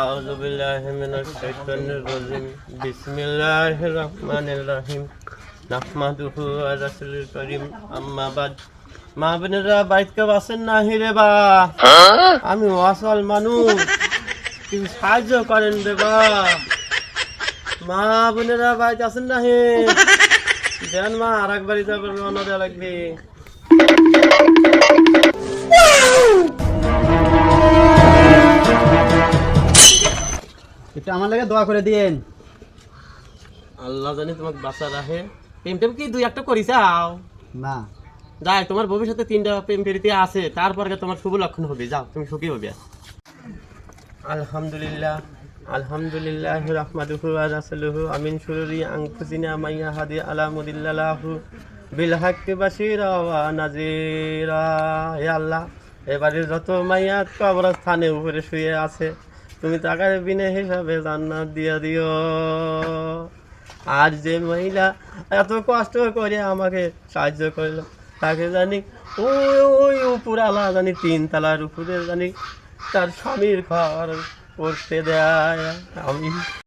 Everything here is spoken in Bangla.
আউযু বিল্লাহি মিনাশ শাইতানির রাজিম বিসমিল্লাহির রহমানির রহিম নাহমাদুহু ওয়া রাসূলুল কারীম আম্মা বাদ মা বোনেরা বাইতকে বাসেন নাহি রে বা আমি অসল মানুষ তুমি সাহায্য করেন রে বা মা বোনেরা বাইতে আছেন নাহি দেন মা আরেকবারই যাবে রওনা দেওয়া লাগবে একটু আমার লাগে দোয়া করে দিয়েন। আল্লাহ জানি তোমাকে বাঁচা রাখে। প্রেম টেম কি দুই একটা করিসাও না যাই তোমার ভবিষ্যতে 3টা প্রেম প্রীতি আছে তারপরে তোমার শুভ লক্ষণ হবে যাও তুমি সুখী হবে আলহামদুলিল্লাহ আলহামদুলিল্লাহ রাহমাতুহু ওয়া রাসূলুহু আমিন শুরুরি আনফুসিনা মাইয়া হাদি আলা মুদিল্লাহু বিল হাক্কি বাশীরা ওয়া নাযীরা হে আল্লাহ এবারে যত মাইয়াত কবরস্থানে উপরে শুয়ে আছে তুমি টাকার বিনা হিসাবে জান্নাত দিয়া দিও আর যে মহিলা এত কষ্ট করে আমাকে সাহায্য করলো তাকে জানি ওই উপরালা জানি 3 তলার উপরে জানি তার স্বামীর ঘর করতে দেয় আমি